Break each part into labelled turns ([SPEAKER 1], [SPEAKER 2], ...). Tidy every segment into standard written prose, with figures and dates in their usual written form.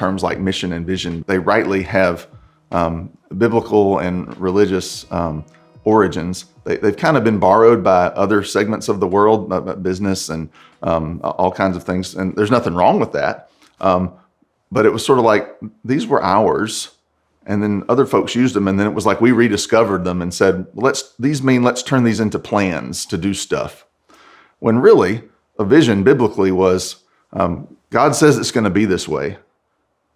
[SPEAKER 1] terms like mission and vision, they rightly have biblical and religious origins. They've kind of been borrowed by other segments of the world, business and all kinds of things. And there's nothing wrong with that. But it was sort of like, these were ours. And then other folks used them. And then it was like we rediscovered them and said, let's turn these into plans to do stuff. When really a vision biblically was, God says it's going to be this way.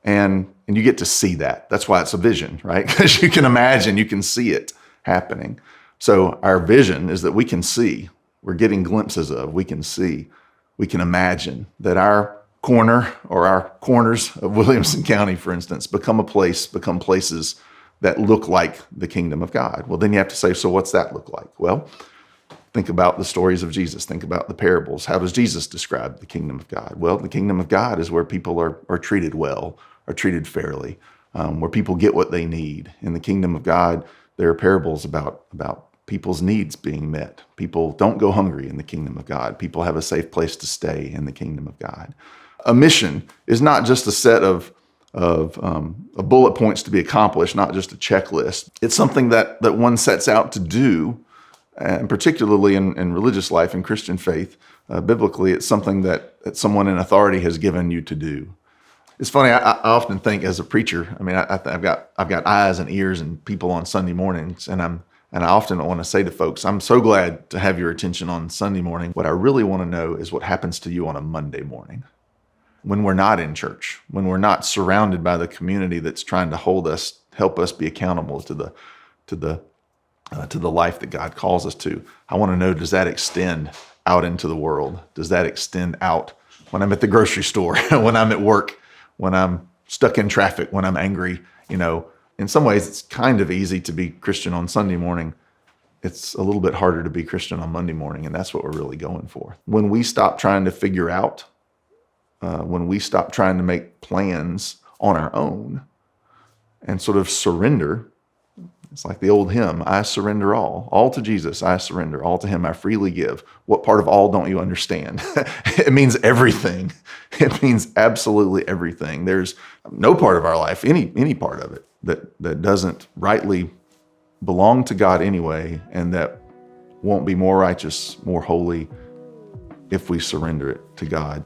[SPEAKER 1] And you get to see that. That's why it's a vision, right? Because you can imagine, you can see it happening. So our vision is that we can see, we're getting glimpses of, we can see, we can imagine that our corner or our corners of Williamson County, for instance, become places that look like the kingdom of God. Well, then you have to say, so what's that look like? Well, think about the stories of Jesus. Think about the parables. How does Jesus describe the kingdom of God? Well, the kingdom of God is where people are treated well, are treated fairly, where people get what they need. In the kingdom of God, there are parables about people's needs being met. People don't go hungry in the kingdom of God. People have a safe place to stay in the kingdom of God. A mission is not just a set of bullet points to be accomplished, not just a checklist. It's something that one sets out to do, and particularly in religious life and Christian faith, biblically, it's something that someone in authority has given you to do. It's funny. I often think as a preacher, I mean, I've got eyes and ears and people on Sunday mornings, and I often want to say to folks, I'm so glad to have your attention on Sunday morning. What I really want to know is what happens to you on a Monday morning, when we're not in church, when we're not surrounded by the community that's trying to help us be accountable to the life that God calls us to. I want to know, does that extend out into the world? Does that extend out when I'm at the grocery store, when I'm at work, when I'm stuck in traffic, when I'm angry? In some ways, it's kind of easy to be Christian on Sunday morning. It's a little bit harder to be Christian on Monday morning, and that's what we're really going for. When we stop trying to figure out, when we stop trying to make plans on our own and sort of surrender, it's like the old hymn, I surrender all to Jesus, I surrender, all to him I freely give. What part of all don't you understand? It means everything. It means absolutely everything. There's no part of our life, any part of it, that doesn't rightly belong to God anyway, and that won't be more righteous, more holy if we surrender it to God.